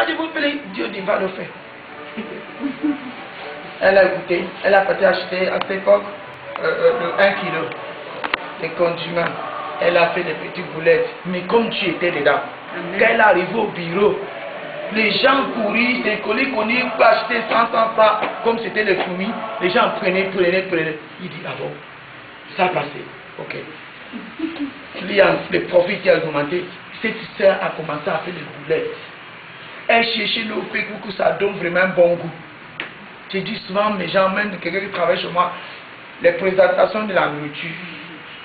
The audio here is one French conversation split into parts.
dit, vous plaît, Dieu dit, va le faire. Elle a goûté, elle a peut-être acheté à cette époque 1 kilo de condiments. Elle a fait des petites boulettes, mais comme tu étais dedans, quand elle est arrivée au bureau, les gens couraient, des collègues qu'on pour acheter 100 francs, comme c'était les fourmis, les gens prenaient. Il dit, ah bon, ça a passé, ok. Il y a le profit qui a augmenté, cette sœur a commencé à faire des boulettes. Elle cherchait le fait que ça donne vraiment un bon goût. Je dis souvent, mes gens, même quelqu'un qui travaille chez moi, les présentations de la nourriture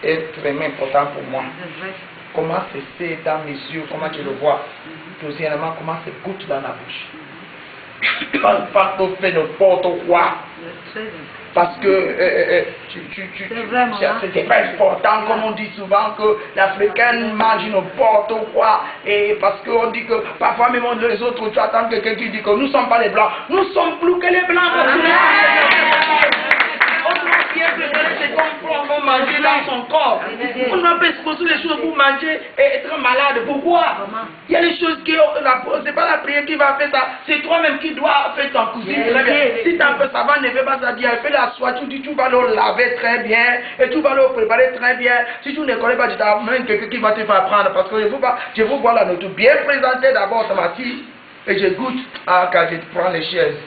est vraiment important pour moi. Comment c'est dans mes yeux, comment je le vois. Deuxièmement, comment c'est goûte dans la bouche. Pas de faire n'importe quoi. Parce que c'est pas important, comme on dit souvent, que l'Africain mange n'importe quoi. Et parce qu'on dit que parfois même les autres, tu attends quelqu'un qui dit que nous ne sommes pas les blancs. Nous sommes plus que les blancs. C'est comme pour manger dans son corps. On ne va pas exposer les choses pour manger et être malade. Pourquoi? Il y a des choses qui, c'est pas la prière qui va faire ça, c'est toi-même qui dois faire ton cuisine très bien. Si tu as un peu savant, ne fais pas ça dire, fais la soie, tu dis tu vas le laver très bien et tu vas le préparer très bien. Si tu ne connais pas, tu t'amènes quelqu'un qui va te faire apprendre parce que je veux voir la nourriture bien présentée d'abord, ça m'attire et je goûte quand je prends les chaises.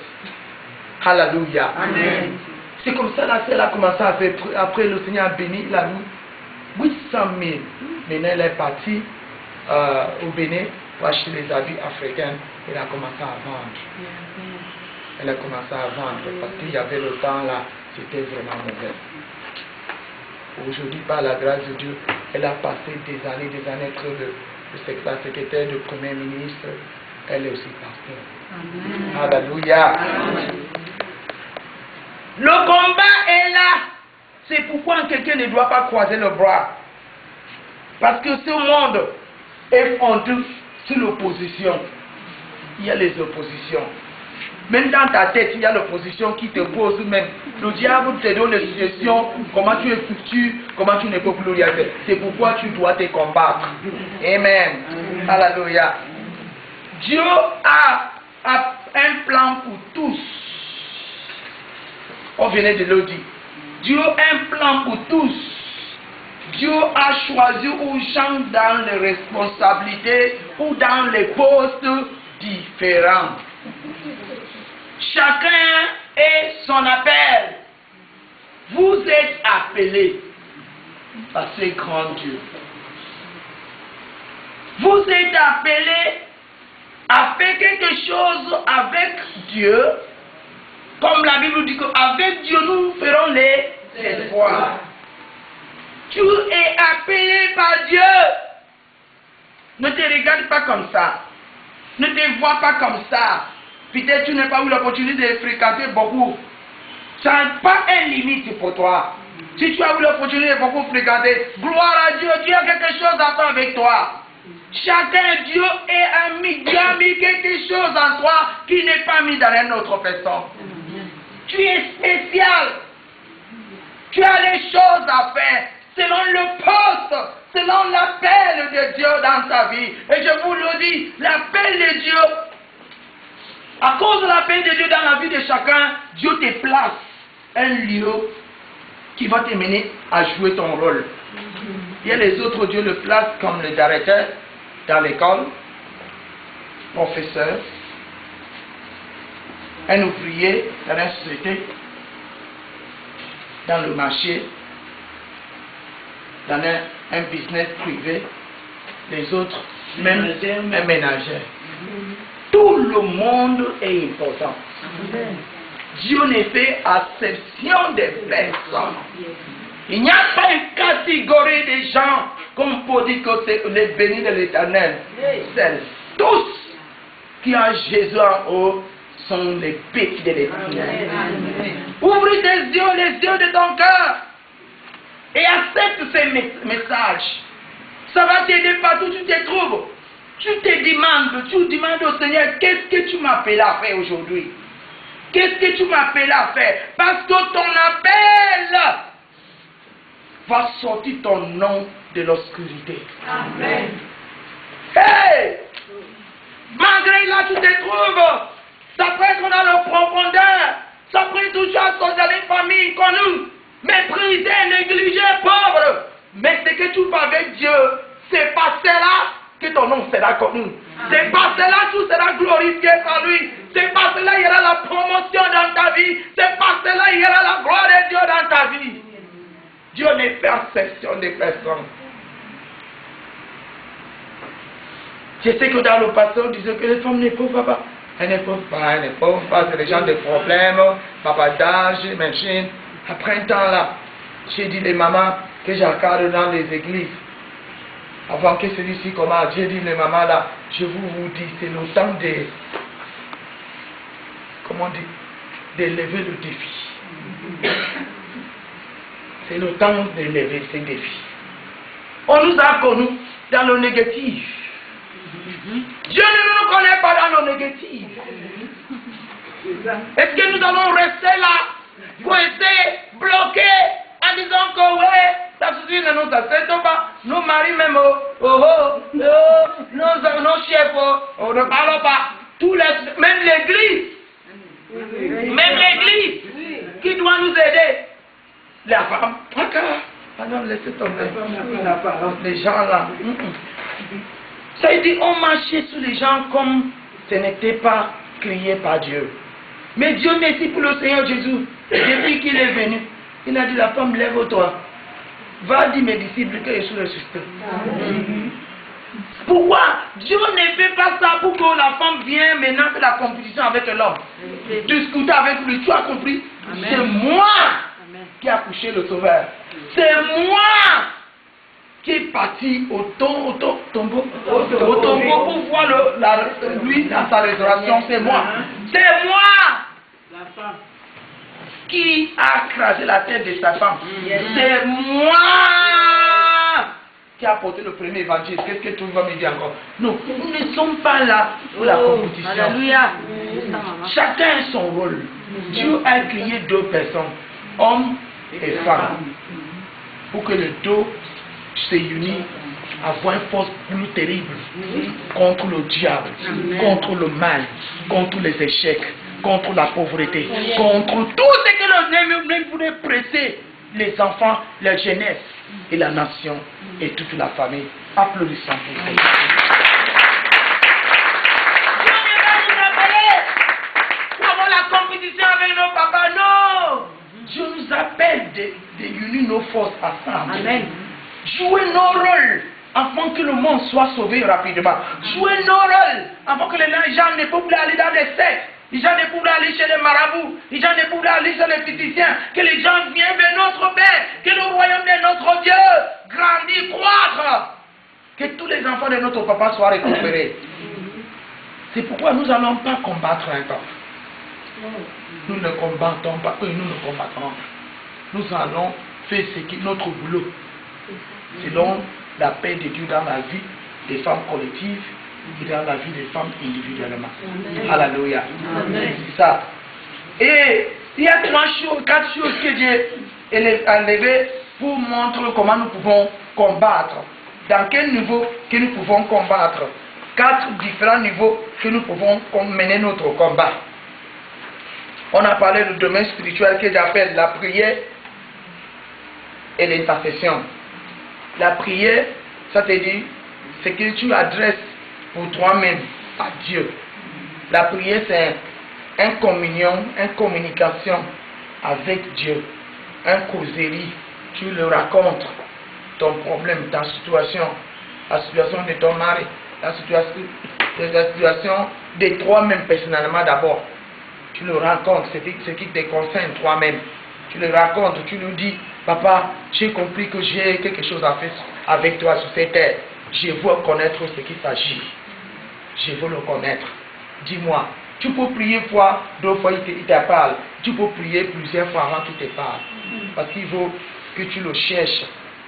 Alléluia. Amen. C'est comme ça, la sœur a commencé à faire. Après, le Seigneur a béni, il a mis 800 000. Maintenant, elle est partie au Bénin pour acheter les habits africains. Elle a commencé à vendre. Elle a commencé à vendre parce qu'il y avait le temps là, c'était vraiment mauvais. Aujourd'hui, par la grâce de Dieu, elle a passé des années que la secrétaire du Premier ministre, elle est aussi pasteur. Alléluia. Le combat est là. C'est pourquoi quelqu'un ne doit pas croiser le bras. Parce que ce monde est fondé sur l'opposition. Il y a les oppositions. Même dans ta tête, il y a l'opposition qui te pose même. Le diable te donne les suggestions, comment tu es futur, comment tu ne peux plus rien faire. C'est pourquoi tu dois te combattre. Amen. Alléluia. Dieu a un plan pour tous. On venait de le dire. Dieu a un plan pour tous. Dieu a choisi aux gens dans les responsabilités ou dans les postes différents. Chacun est son appel. Vous êtes appelés par ce grand Dieu. Vous êtes appelés à faire quelque chose avec Dieu. Comme la Bible dit qu'avec Dieu, nous ferons les espoirs. Tu es appelé par Dieu. Ne te regarde pas comme ça. Ne te vois pas comme ça. Peut-être tu n'as pas eu l'opportunité de fréquenter beaucoup. Ça n'a pas une limite pour toi. Si tu as eu l'opportunité de beaucoup fréquenter, gloire à Dieu, Dieu a quelque chose à faire avec toi. Chacun, Dieu est ami. Dieu a mis quelque chose en toi qui n'est pas mis dans une autre personne. Tu es spécial. Tu as les choses à faire selon le poste, selon l'appel de Dieu dans ta vie. Et je vous le dis, l'appel de Dieu, à cause de l'appel de Dieu dans la vie de chacun, Dieu te place un lieu qui va te mener à jouer ton rôle. Il y a les autres dieux le placent comme le directeur dans l'école, professeur, un ouvrier dans la société, dans le marché, dans un business privé, les autres, même un ménagère. Tout le monde est important. Dieu ne fait exception des personnes. Il n'y a pas une catégorie de gens qu'on peut dire que c'est les bénis de l'Éternel. C'est tous qui ont Jésus en haut sont les petits de l'Éternel. Ouvre tes yeux, les yeux de ton cœur et accepte ces messages. Ça va t'aider partout où tu te trouves. Tu demandes au Seigneur, qu'est-ce que tu m'appelles à faire aujourd'hui? Qu'est-ce que tu m'appelles à faire? Parce que ton appel va sortir ton nom de l'obscurité. Amen. Hey! Malgré là, tu te trouve, ça peut être dans le profondeur, ça peut toujours associer les familles connues, méprisées, négligées, pauvres. Mais ce que tu fais avec Dieu, c'est pas cela que ton nom sera connu. C'est pas cela que tu seras glorifié par lui. C'est pas cela il y aura la promotion dans ta vie. C'est pas cela il y aura la gloire de Dieu dans ta vie. Dieu ne fait exception des personnes. Je sais que dans le passé, on disait que les femmes ne peuvent pas. Elles ne peuvent pas, c'est des gens de problèmes, papa d'âge, machine. Après un temps là, j'ai dit les mamans que j'accorde dans les églises. Avant que celui-ci commence, j'ai dit les mamans là, je vous dis, c'est le temps de, comment dire, d'élever le défi. C'est le temps d'élever ces défis. On nous a connus dans le négatif. Dieu ne nous connaît pas dans le négatif. Est-ce que nous allons rester là, coincés, bloqués, en disant que ouais, ça suffit, ne nous acceptons pas. Nos maris même, nos chefs, on ne parle pas. Même l'église, qui doit nous aider. La femme, pardon, laissez tomber. Les gens là. Ça veut dire, on marchait sur les gens comme ce n'était pas crié par Dieu. Mais Dieu merci pour le Seigneur Jésus. Depuis qu'il est venu, il a dit, la femme, lève-toi. Va dire mes disciples que je suis ressuscité. Pourquoi Dieu ne fait pas ça pour que la femme vienne maintenant faire la compétition avec l'homme? Discuter avec lui, tu as compris? C'est moi qui a couché le sauveur. C'est moi qui est parti au tombeau pour voir lui dans sa résurrection. C'est moi. C'est moi qui a écrasé la tête de sa femme. C'est moi qui a porté le premier évangile. Qu'est-ce que tu vas me dire encore? Non, nous ne sommes pas là pour la compétition. Alléluia. Chacun a son rôle. Dieu a créé deux personnes, homme et femme, pour que les deux se unissent, avoir une force plus terrible contre le diable, contre le mal, contre les échecs, contre la pauvreté, contre tout ce que l'ennemi voulait presser les enfants, la jeunesse et la nation et toute la famille. Applaudissons pour ça. Dieu ne va nous appeler pour avoir la compétition avec nos papas, non. Dieu nous appelle de unir nos forces ensemble. Amen. Jouer nos rôles afin que le monde soit sauvé rapidement. Jouer nos rôles afin que les gens ne peuvent plus aller dans les sectes. Les gens ne peuvent plus aller chez les marabouts. Les gens ne peuvent plus aller chez les physiciens. Que les gens viennent vers notre Père. Que le royaume de notre Dieu grandisse, croître. Que tous les enfants de notre papa soient récupérés. C'est pourquoi nous n'allons pas combattre un temps. Nous ne combattons pas, nous ne combattons pas. Nous allons faire ce qui est notre boulot, selon la paix de Dieu dans la vie des femmes collectives et dans la vie des femmes individuellement. Alléluia. C'est ça. Et il y a 4 choses que Dieu a enlevées pour montrer comment nous pouvons combattre. Dans quel niveau que nous pouvons combattre. 4 différents niveaux que nous pouvons mener notre combat. On a parlé du domaine spirituel que j'appelle la prière et l'intercession. La prière, ça te dit, c'est que tu adresses pour toi-même à Dieu. La prière, c'est une communion, une communication avec Dieu, un causerie. Tu le racontes, ton problème, ta situation, la situation de ton mari, la situation de toi-même personnellement d'abord. Tu le racontes, ce qui te concerne toi-même. Tu le racontes, tu lui dis, papa, j'ai compris que j'ai quelque chose à faire avec toi sur cette terre. Je veux connaître ce qu'il s'agit. Je veux le connaître. Dis-moi, tu peux prier une fois, 2 fois, il te parle. Tu peux prier plusieurs fois avant qu'il te parle. Parce qu'il faut que tu le cherches.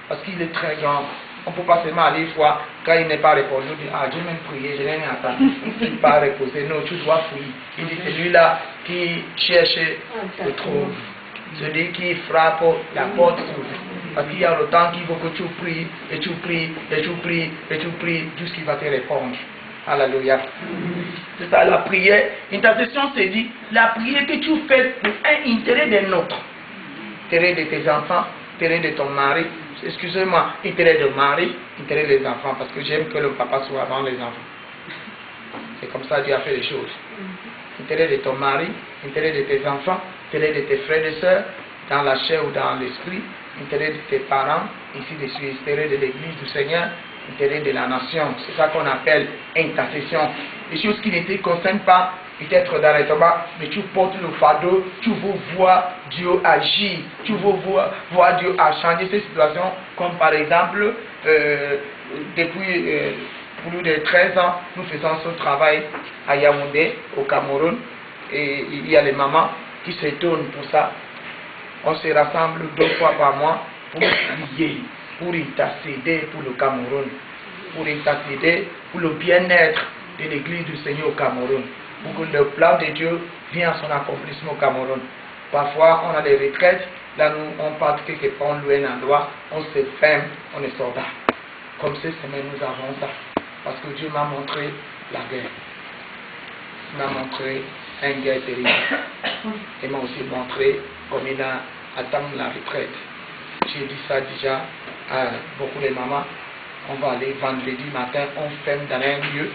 Parce qu'il est très grand. On ne peut pas seulement aller une fois, quand il n'est pas répondu, on dit, ah, j'ai même prié, je n'ai rien entendu. Tu ne peux pas reposer. Non, tu dois fouiller. Il dit, celui-là qui cherche, se trouve. Celui qui frappe, la porte s'ouvre. Parce qu'il y a le temps qu'il faut que tu pries, et tu pries, et tu pries, et tu pries, jusqu'il va te répondre. Alléluia. C'est ça la prière. Intercession, c'est dit la prière que tu fais pour un intérêt d'un autre. Intérêt de tes enfants, intérêt de ton mari, excusez-moi, intérêt de mari, intérêt des enfants, parce que j'aime que le papa soit avant les enfants. C'est comme ça que Dieu a fait les choses. Intérêt de ton mari, intérêt de tes enfants, intérêt de tes frères et sœurs, dans la chair ou dans l'esprit, intérêt de tes parents, ici de intérêt de l'église du Seigneur, intérêt de la nation. C'est ça qu'on appelle intercession. Des choses qui ne te concernent pas, peut-être dans les tabacs, mais tu portes le fardeau, tu veux voir Dieu agir, tu veux voir Dieu à changer ces situations, comme par exemple, depuis plus de 13 ans, nous faisons ce travail à Yaoundé, au Cameroun, et il y a les mamans qui s'étonnent pour ça. On se rassemble 2 fois par mois pour prier, pour intercéder pour le Cameroun, pour intercéder pour le bien-être de l'église du Seigneur au Cameroun, pour que le plan de Dieu vienne à son accomplissement au Cameroun. Parfois, on a des retraites, là on part quelque part, on loue un endroit, on se ferme, on est soldat. Comme cette semaine, nous avons ça. Parce que Dieu m'a montré la guerre. Il m'a montré une guerre terrible. Il m'a aussi montré comme il a atteint la retraite. J'ai dit ça déjà à beaucoup de mamans. On va aller vendredi matin, on ferme dans un lieu.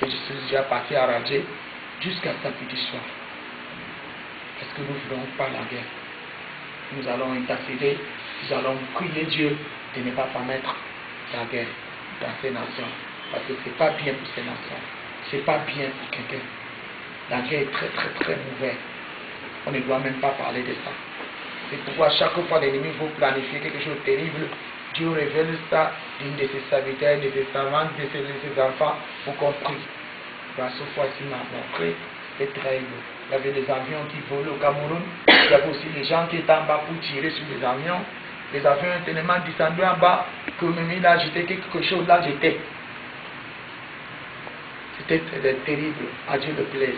Et je suis déjà parti à Radje jusqu'à samedi soir. Parce que nous ne voulons pas la guerre. Nous allons intercéder, nous allons prier Dieu de ne pas permettre la guerre dans ces nations. Parce que ce n'est pas bien pour ces nations. Ce n'est pas bien pour quelqu'un. La guerre est très très très mauvaise. On ne doit même pas parler de ça. C'est pourquoi chaque fois l'ennemi veut planifier quelque chose de terrible, Dieu révèle ça d'une de ses serviteurs, de ses servantes, de ses enfants pour qu'on prie. Ce fois-ci m'a montré, c'est terrible. Il y avait des avions qui volaient au Cameroun. Il y avait aussi des gens qui étaient en bas pour tirer sur les avions. Les avions ont tellement descendu en bas que même il a jeté quelque chose là, j'étais. C'était terrible, à Dieu le plaise.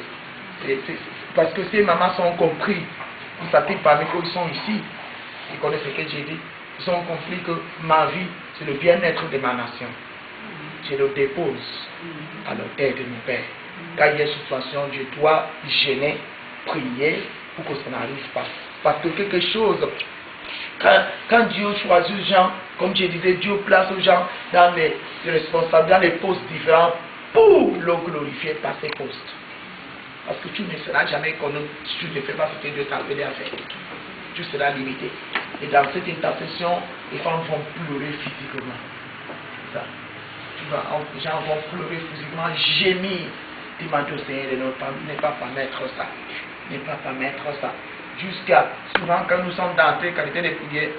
Parce que ces mamans sont compris, ils savent parmi eux, ils sont ici, ils connaissent ce que j'ai dit, ils ont compris que ma vie, c'est le bien-être de ma nation. Je le dépose à l'autel de mon Père. Quand il y a une situation, je dois gêner, prier pour que ça n'arrive pas. Parce que quelque chose, quand Dieu choisit les gens, comme je disais, Dieu place les gens dans les responsables, dans les postes différents pour le glorifier par ces postes. Parce que tu ne seras jamais connu si tu ne fais pas ce que Dieu t'a appelé à faire. Tu seras limité. Et dans cette intercession, les femmes vont pleurer physiquement. Ça. Les gens vont pleurer physiquement, gémir. Demander au Seigneur de ne pas permettre ça. Ne pas permettre ça. Jusqu'à, souvent quand nous sommes dans cette qualité de prière,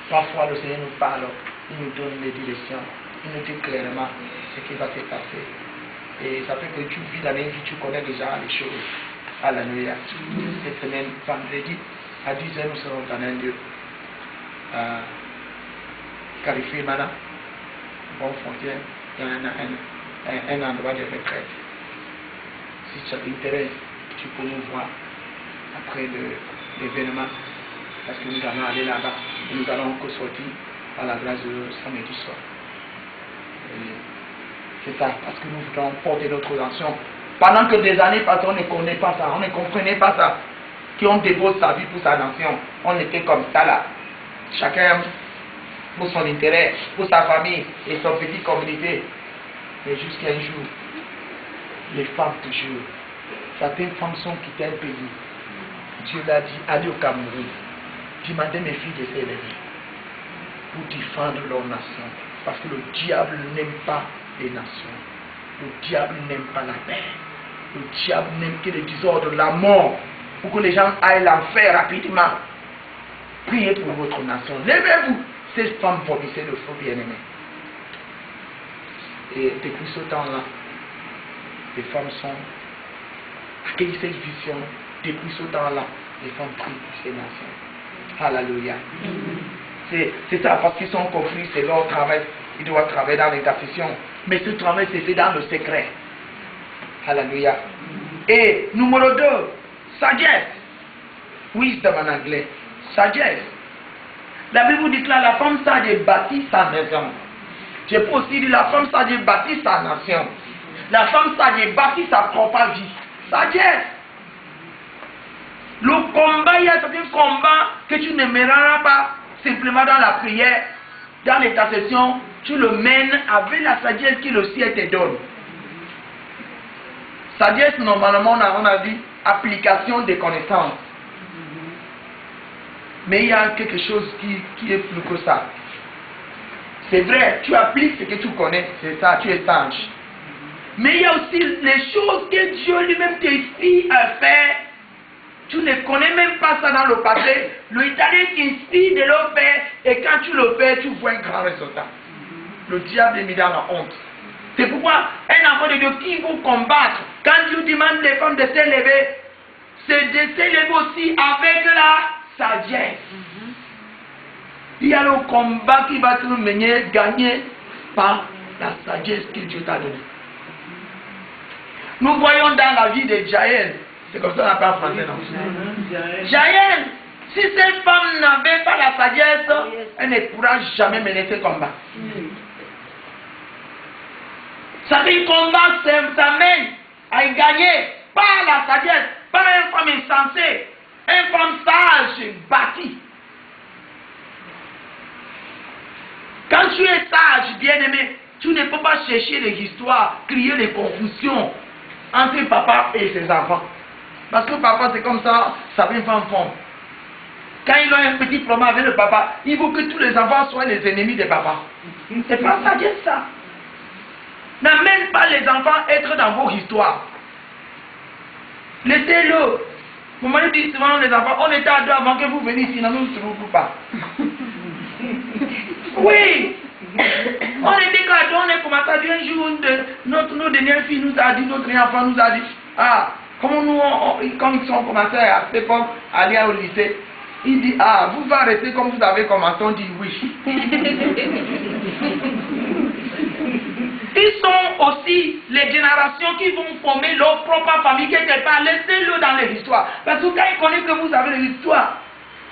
parfois le Seigneur nous parle, il nous donne les directions, il nous dit clairement ce qui va se passer. Et ça fait que tu vis la même vie, tu connais déjà les choses. Alléluia. Cette semaine, vendredi, à 10h, nous serons dans un lieu. Carifé, madame, bon frontière, il y a un endroit de retraite. Si ça t'intéresse, tu peux nous voir après l'événement. Parce que nous allons aller là-bas et nous allons encore sortir par la grâce de Dieu samedi soir. C'est ça, parce que nous voulons porter notre attention. Pendant que des années passées, on ne connaît pas ça, on ne comprenait pas ça. Qu'on dépose sa vie pour sa nation. On était comme ça là. Chacun pour son intérêt, pour sa famille et son petit communauté. Mais jusqu'à un jour, les femmes toujours, certaines femmes sont quittées un pays. Dieu l'a dit, allez au Cameroun. Demandez mes filles de s'élever pour défendre leur nation. Parce que le diable n'aime pas les nations. Le diable n'aime pas la paix. Le diable n'aime que le désordre, la mort. Pour que les gens aillent l'enfer rapidement. Priez pour votre nation. Levez-vous. Ces femmes vomissaient le feu bien-aimé. Et depuis ce temps-là, les femmes sont accueillies cette vision. Depuis ce temps-là, les femmes prient pour ces nations. Alléluia. C'est ça, parce qu'ils sont compris, c'est leur travail. Ils doivent travailler dans l'intercession. Mais ce travail s'est fait dans le secret. Alléluia. Et numéro 2, sagesse. Wisdom en anglais. Sagesse. La Bible dit que là, la femme sage bâtit sa maison. Je peux aussi dire la femme sagesse bâtit sa nation. La femme sagesse bâtit sa propre vie. Sagesse. Le combat, il y a certains combats que tu ne mèneras pas simplement dans la prière, dans l'intercession. Tu le mènes avec la sagesse que le ciel te donne. Sagesse, normalement, on a dit application des connaissances. Mais il y a quelque chose qui est plus que ça. C'est vrai, tu appliques ce que tu connais, c'est ça, tu es sage. Mais il y a aussi les choses que Dieu lui-même t'inspire à faire. Tu ne connais même pas ça dans le passé. L'Italien t'inspire de le faire et quand tu le fais, tu vois un grand résultat. Le diable est mis dans la honte. C'est pourquoi un enfant de Dieu qui vous combattre, quand Dieu demande les femmes de s'élever, c'est de s'élever aussi avec la sagesse. Il y a le combat qui va te mener, gagner par la sagesse que Dieu t'a donnée. Nous voyons dans la vie de Jaël, c'est comme ça qu'on appelle en français, non? Jaël, si cette femme n'avait pas la sagesse, elle ne pourra jamais mener ce combat. Ça fait combat, ça mène à gagner par la sagesse, par une femme insensée, une femme sage, bâtie. Quand tu es sage, bien-aimé, tu ne peux pas chercher les histoires, créer les confusions entre papa et ses enfants. Parce que papa, c'est comme ça, ça vient en forme. Quand il a un petit problème avec le papa, il faut que tous les enfants soient les ennemis de papa. C'est pas sagesse, ça. N'amène pas les enfants être dans vos histoires. Laissez-le. Mon mari dit souvent les enfants, on était à deux avant que vous veniez ici, non, nous ne trouvons pas. Oui. On était qu'à deux, on est commencé à dire un jour, notre dernière fille nous a dit, notre enfant nous a dit, ah, comment nous, quand ils ont commencé à cette époque, à aller au lycée, il dit, ah, vous va rester comme vous avez commencé, on dit oui. Ils sont aussi les générations qui vont former leur propre famille quelque part. Laissez-le dans les histoires. Parce que quand ils connaissent que vous avez les histoires,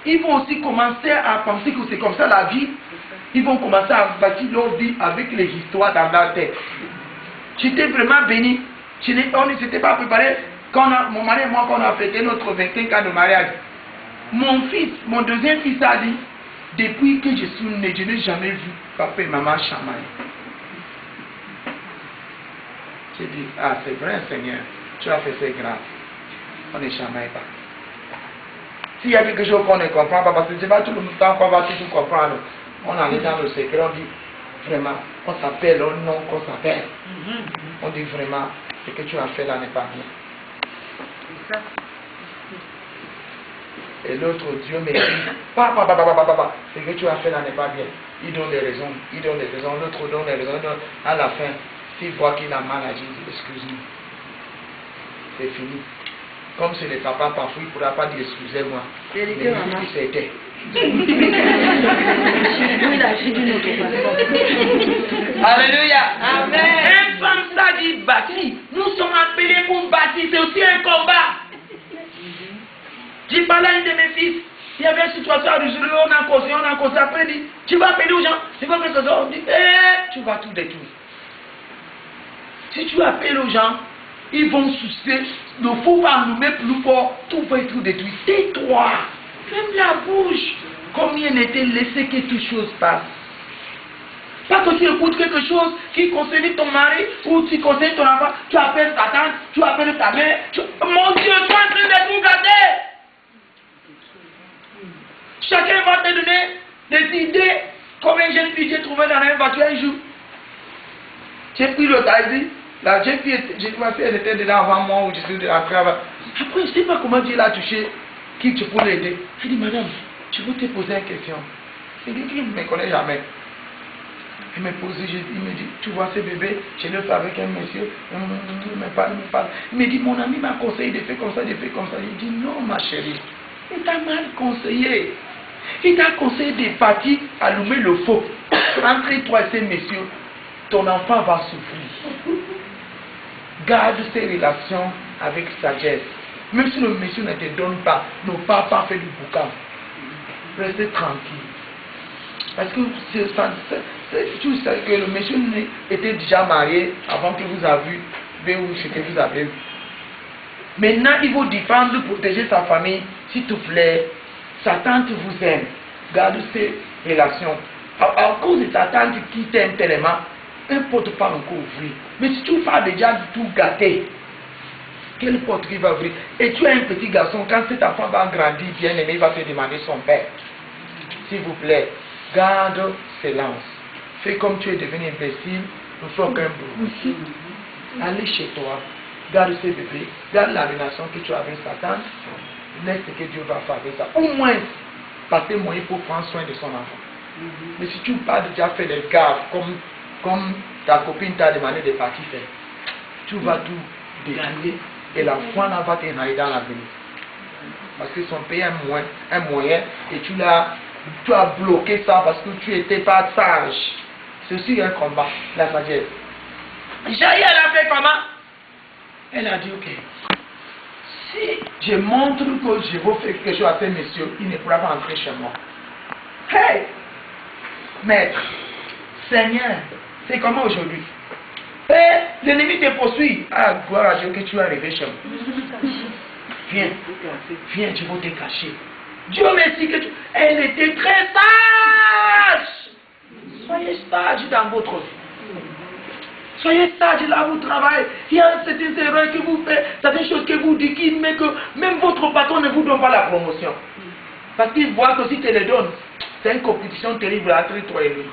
ils vont aussi commencer à penser que c'est comme ça la vie. Ils vont commencer à bâtir leur vie avec les histoires dans leur tête. J'étais vraiment béni. On ne s'était pas préparé. Quand mon mari et moi, quand on a fêté notre 25 ans de mariage, mon fils, mon deuxième fils a dit, depuis que je suis né, je n'ai jamais vu papa et maman chamailler. J'ai dit, ah c'est vrai Seigneur, tu as fait c'est grave. On ne chamaille pas. S'il y a quelque chose qu'on ne comprend pas, parce que ce n'est pas tout le temps qu'on va tout comprendre. On en est dans le secret, on dit vraiment, on s'appelle, on nom qu'on s'appelle. On dit vraiment, ce que tu as fait là n'est pas bien. Et l'autre Dieu me dit, papa, ce que tu as fait là n'est pas bien. Il donne des raisons, l'autre donne des raisons, à la fin. S'il voit qu'il a mal agi, il dit excuse-moi. C'est fini. Comme c'est le papa, parfois il ne pourra pas dire excusez-moi. Mais il dit c'était. Alléluia. Amen. Une femme sage bâtie. Nous sommes appelés pour bâtir. C'est aussi un combat. J'ai parlé à un de mes fils. Il y avait une situation à résoudre. On a causé. Après, il dit tu vas appeler aux gens. Tu vas faire ça. On dit tu vas tout détruire. Si tu appelles aux gens, ils vont soucier, le feu va allumer plus fort, tout va être détruit. Tais-toi, ferme la bouche. Combien était laissé que toutes choses passent. Pas que tu écoutes quelque chose qui concerne ton mari ou qui concerne ton enfant, tu appelles ta tante, tu appelles ta mère. Mon Dieu, tu es en train de tout gâter. Chacun va te donner des idées. Comme une jeune fille j'ai trouvé dans une voiture un jour. J'ai pris le taxi. La jeune fille, elle était dedans avant moi, ou je suis après. Après, je ne sais pas comment Dieu l'a touché, qui tu peux l'aider. Je dis, madame, je veux te poser une question. Il dit, il ne me connaît jamais. Il me pose, il me dit, tu vois ce bébé, je le fais avec un monsieur, il me parle. Il me dit, mon ami m'a conseillé de faire comme ça, de faire comme ça. Il dit, non, ma chérie, il t'a mal conseillé. Il t'a conseillé de partir allumer le feu entre toi et ces messieurs. Ton enfant va souffrir. Garde ces relations avec sagesse. Même si le monsieur ne te donne pas, ne part pas faire du boucan. Restez tranquille. Parce que tu sais que le monsieur était déjà marié avant que vous avez vu ce que vous avez vu. Maintenant, il faut défendre, protéger sa famille. S'il te plaît, sa tante vous aime. Garde ces relations. À cause de ta tante qui t'aime tellement, une porte pas encore ouvrir. Mais si tu vas déjà tout gâter, quelle porte qui va ouvrir? Et tu es un petit garçon, quand cet enfant va grandir, bien aimé, il va te demander son père. S'il vous plaît, garde silence. Fais comme tu es devenu imbécile, ne fais aucun bruit. Allez chez toi, garde ces bébés, garde la relation que tu as avec sa tante, laisse ce que Dieu va faire avec ça. Au moins, passer moyen pour prendre soin de son enfant. Mais si tu pas déjà fait des gaffes, comme ta copine t'a demandé de partir faire, tu vas tout détruire et l'enfant là va t'enrayer dans l'avenir. Parce que son pays un moyen et tu as bloqué ça parce que tu n'étais pas sage. C'est aussi un combat, la sagesse. Jaïe, elle a fait comment? Elle a dit, ok, si je montre que je veux faire quelque chose à ce monsieur, il ne pourra pas entrer chez moi. Hey, maître, Seigneur, c'est comment aujourd'hui? Hey, l'ennemi te poursuit. Ah, gloire à Dieu que tu es arrivé chez moi. Viens, je vais te cacher. Dieu merci que tu... Elle était très sage. Soyez sage dans votre vie. Soyez sage là où vous travaillez. Il y a certaines erreurs que vous faites, certaines choses que vous dites, mais que même votre patron ne vous donne pas la promotion. Parce qu'il voit que si tu les donnes, c'est une compétition terrible entre toi et lui.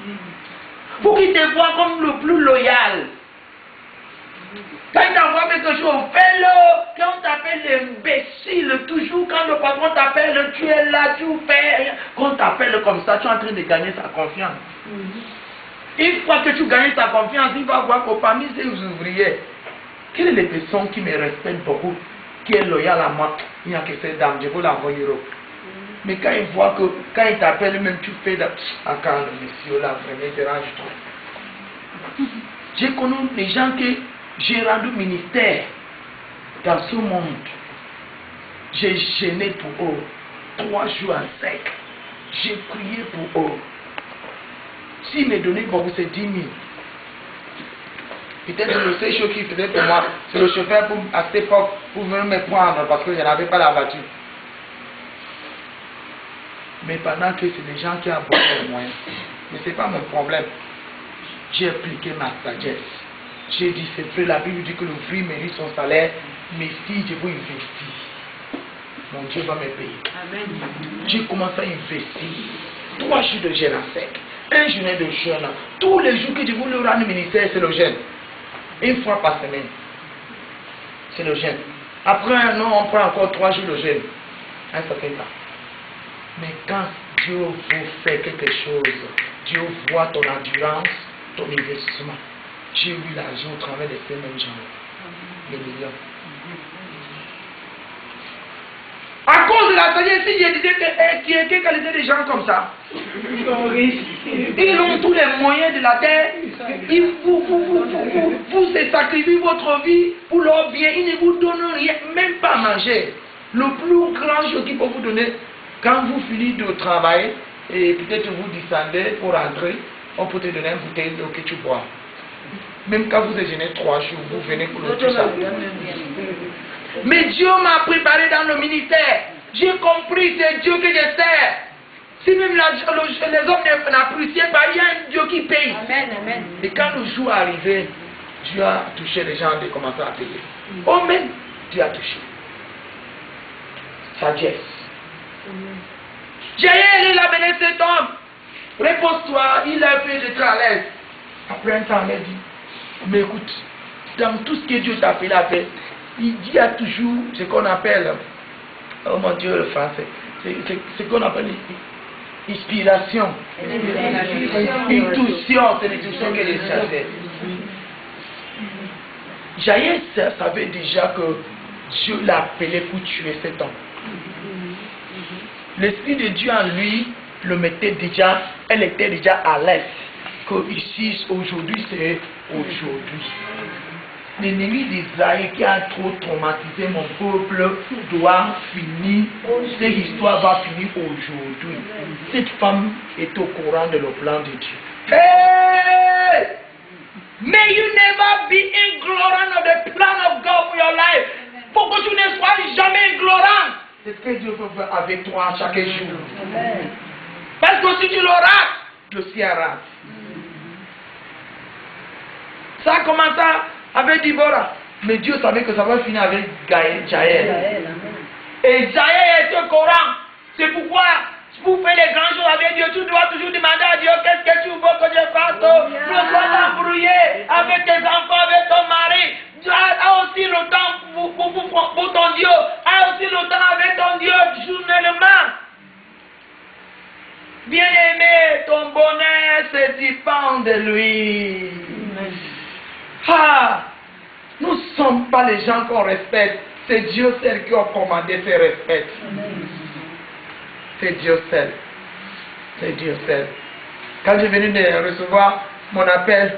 Pour qu'il te voit comme le plus loyal. Quand il t'envoie quelque chose, fais-le. Quand on t'appelle l'imbécile, toujours quand le patron t'appelle, tu es là, tu fais rien. Quand on t'appelle comme ça, tu es en train de gagner sa confiance. Une fois que tu gagnes sa confiance, il va voir que parmi ces ouvriers, quelle est la personne qui me respecte beaucoup, qui est loyale à moi? Il n'y a que cette dame, je veux l'envoyer. Mais quand il voit que, quand il t'appelle, même tu fais quand le monsieur là, vraiment, dérange-toi. J'ai connu des gens que j'ai rendu ministère dans ce monde. J'ai gêné pour eux 3 jours en sec. J'ai prié pour eux. S'ils me donnaient beaucoup, c'est 10 000. Peut-être le seul chose qu'il faisait pour moi, c'est le chauffeur à cette époque pour venir me prendre parce que je n'avais pas la voiture. Mais pendant que c'est des gens qui ont beaucoup de moyens. Mais ce n'est pas mon problème. J'ai appliqué ma sagesse. J'ai dit, c'est vrai, la Bible dit que l'ouvrier mérite son salaire, mais si je veux investir, mon Dieu va me payer. Amen. J'ai commencé à investir. 3 jours de jeûne à sec, 1 journée de jeûne. Tous les jours que je voulais rendre au ministère, c'est le jeûne. 1 fois par semaine. C'est le jeûne. Après un an, on prend encore 3 jours de jeûne. Un certain temps. Mais quand Dieu vous fait quelque chose, Dieu voit ton endurance, ton investissement. J'ai eu l'argent au travers de ces mêmes gens. Les millions. À cause de la sagesse, si je disais que qualité des gens comme ça, ils sont riches. Ils ont tous les moyens de la terre. Vous sacrifiez votre vie pour leur bien. Ils ne vous donnent rien, même pas à manger. Le plus grand chose qu'ils peuvent vous donner, quand vous finissez de travailler, et peut-être vous descendez pour rentrer, on peut te donner une bouteille d'eau que tu bois. Même quand vous déjeunez 3 jours, vous venez pour le tout ça. Mais Dieu m'a préparé dans le ministère. J'ai compris, c'est Dieu que je sers. Si même les hommes n'apprécient pas, il y a un Dieu qui paye. Amen, amen. Et quand le jour est arrivé, Dieu a touché les gens de commencer à payer. Oh, mais Dieu a touché. Sagesse. Jaël, il a mené cet homme. Repose-toi, il a fait de à l'aise. Après un temps, il a dit, mais écoute, dans tout ce que Dieu t'a fait la paix, il y a toujours ce qu'on appelle, oh mon Dieu, le français, c'est ce qu'on appelle inspiration. Intuition, c'est l'intuition que les cherchait. Jaïs savait déjà que Dieu l'a appelé pour tuer cet homme. L'Esprit de Dieu en lui le mettait déjà, elle était déjà à l'aise. Que ici, aujourd'hui, c'est aujourd'hui. l'ennemi d'Israël qui a trop traumatisé mon peuple doit finir. Cette histoire va finir aujourd'hui. Cette femme est au courant de le plan de Dieu. Hey! May you never be ignorant of the plan of God for your life. Pour que tu ne sois jamais ignorant. C'est ce que Dieu veut faire avec toi chaque jour. Amen. Parce que si tu le rates, le ciel rate. Ça a commencé avec Déborah. Mais Dieu savait que ça va finir avec Jaël. Et Jaël est au Coran. C'est pourquoi, pour faire les grandes choses avec Dieu, tu dois toujours demander à Dieu qu'est-ce que tu veux que je fasse. Ne sois pas embrouillé avec tes enfants, avec ton mari. Dieu a aussi le temps pour ton Dieu. A aussi le temps avec ton Dieu journellement. Bien-aimé, ton bonheur se dépend de lui. Ah, nous ne sommes pas les gens qu'on respecte. C'est Dieu seul qui a commandé ce respect. C'est Dieu seul. C'est Dieu seul. Quand je venu de recevoir mon appel,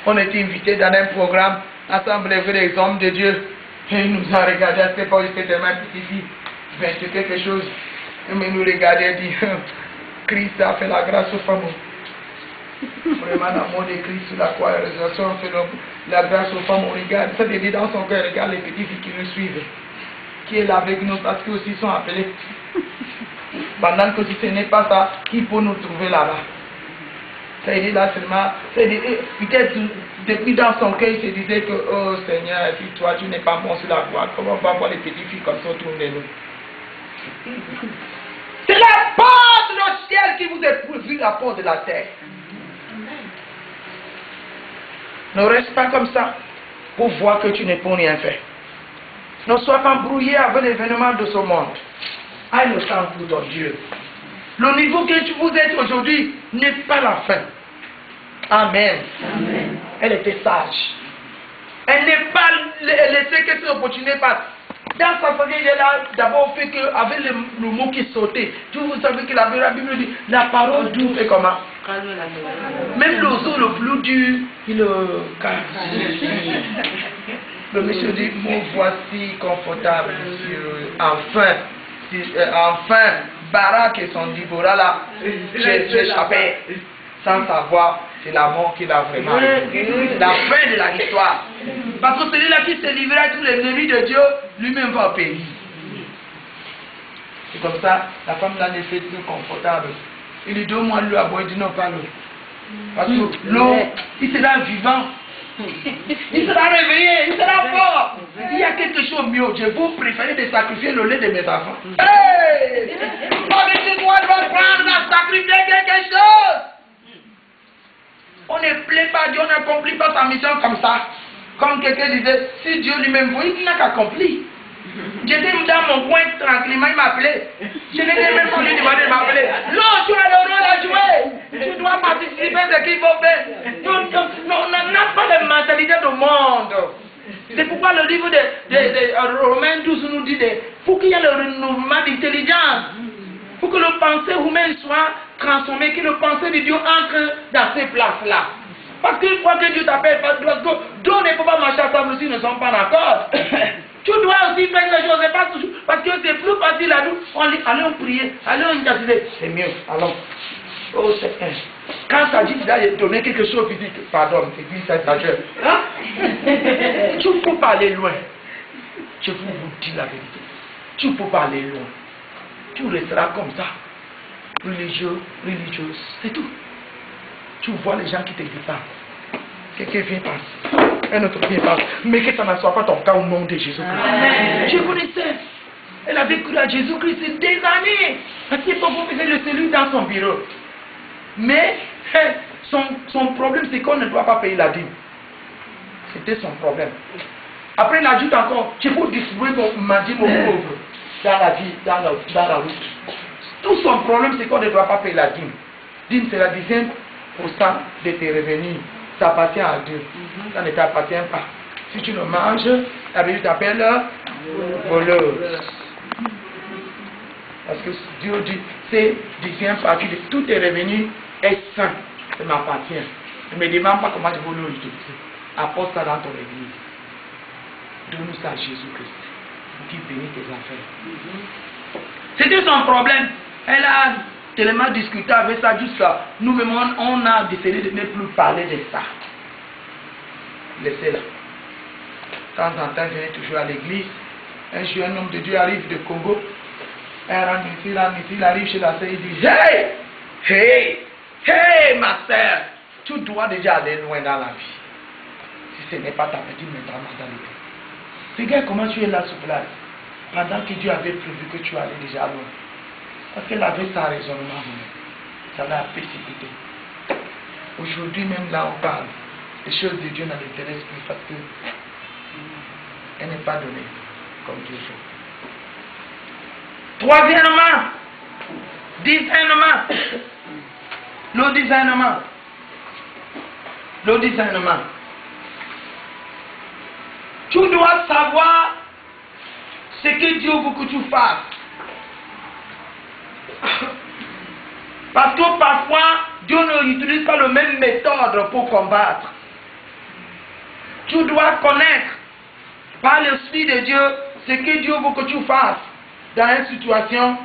on était invité dans un programme, Assemblée des hommes de Dieu. Et il nous a regardé, à ce point, il était tellement petit, 20 quelque chose. Et il nous regardait et dit, Christ a fait la grâce aux femmes. Vraiment, l'amour de Christ sur la croix, la résurrection fait la grâce aux femmes. On regarde, ça veut dire dans son cœur, regarde les petites filles qui nous suivent, qui est là avec nous parce qu'ils aussi sont appelés. Pendant que si ce n'est pas ça, qui peut nous trouver là-bas? Ça veut dire là seulement, peut-être depuis dans son cœur, il se disait que, oh Seigneur, si toi tu n'es pas bon sur la croix, comment on va voir les petites filles comme ça autour de nous? C'est la porte du ciel qui vous est pourvue, la porte de la terre. Ne reste pas comme ça pour voir que tu ne peux rien faire. Ne sois pas brouillé avec l'événement de ce monde. Aille le temps pour ton Dieu. Le niveau que vous êtes aujourd'hui n'est pas la fin. Amen. Amen. Elle était sage. Elle n'est pas laissée que cette opportunité passe. Dans sa famille, elle a d'abord fait qu'avec le mot qui sautait, vous savez que la Bible dit, la parole douce fait comment? Même l'oiseau le plus dur, il le cache. Le monsieur dit, mon voici confortable. Enfin, Barak et son Déborah là, j'ai échappé sans savoir, c'est la mort qui l'a vraiment arrivé. La fin de la histoire. Parce que celui-là qui se livrait à tous les ennemis de Dieu, lui-même va périr. C'est comme ça, la femme là n'est fait plus confortable. Il lui donne moi l'eau à boire, il dit non, pas l'eau. Parce que l'eau, il sera vivant. Il sera réveillé, il sera fort. Il y a quelque chose de mieux. Je vous préfère de sacrifier le lait de mes enfants. Hey! Moi, je dois prendre à sacrifier quelque chose. On ne plaît pas Dieu, on n'accomplit pas sa mission comme ça. Comme quelqu'un disait, si Dieu lui-même veut, il n'a qu'accompli. J'étais dans mon coin tranquillement, il m'appelait. Je n'étais même pas lui demander de m'appeler. Non, tu as le rôle à jouer. Tu dois participer à ce qu'il faut faire. On n'a pas de mentalité de monde. C'est pourquoi le livre de Romains 12 nous dit faut qu'il y ait le renouvellement d'intelligence. Pour que le pensée humaine soit transformée, que le pensée de Dieu entre dans ces places-là. Parce qu'une fois que Dieu t'appelle, Dieu ne peut pas marcher à table s'ils ne sont pas d'accord. Tu dois aussi faire les choses, c'est pas toujours, parce que c'est plus facile à nous. Allons prier, allons intercéder. C'est mieux, allons. Oh Seigneur. Quand ça dit qu'il a donné quelque chose physique, pardon, c'est dit ça exagère. Hein? Tu ne peux pas aller loin. Je vous dis la vérité. Tu ne peux pas aller loin. Tu resteras comme ça. Religieuse, c'est tout. Tu vois les gens qui te défendent. Quelqu'un vient passer. Un autre vient passer. Mais que ça ne soit pas ton cas au nom de Jésus-Christ. Je connaissais. Elle avait cru à Jésus-Christ des années. Parce qu'il faisait le salut dans son bureau. Mais son problème, c'est qu'on ne doit pas payer la dîme. C'était son problème. Après, il ajoute encore, je peux distribuer ma dîme aux pauvres dans la vie, dans la route. Tout son problème, c'est qu'on ne doit pas payer la dîme. Dîme, c'est la 10% de tes revenus. Ça appartient à Dieu. Ça ne t'appartient pas. Si tu le manges, la Bible t'appelle voleuse. Parce que Dieu dit, c'est 10e partie de tous tes revenus est saint. Ça m'appartient. Ne me demande pas comment tu veux l'utiliser. Apporte ça dans ton église. donne ça à Jésus-Christ pour qu'il bénisse tes affaires. C'était son problème. Elle a tellement discuté avec ça jusqu'à nous-mêmes, on a décidé de ne plus parler de ça. Laissez-la. De temps en temps, venez toujours à l'église. Un jour, un homme de Dieu arrive de Congo. Elle rentre ici, il arrive chez la sœur, il dit hey, hey, hey, ma sœur, tu dois déjà aller loin dans la vie. Si ce n'est pas ta petite maîtresse dans le vie. Regarde comment tu es là sur place. Pendant que Dieu avait prévu que tu allais déjà loin. Parce qu'elle avait sa raisonnement. Ça l'a précipité. Aujourd'hui, même là, on parle. Les choses de Dieu ne l'intéressent plus parce qu'elle n'est pas donnée comme Dieu veut. Troisièmement, discernement. Le discernement. Le discernement. Tu dois savoir ce que Dieu veut que tu fasses. Parce que parfois, Dieu n'utilise pas la même méthode pour combattre. Tu dois connaître par l'Esprit de Dieu ce que Dieu veut que tu fasses dans une situation.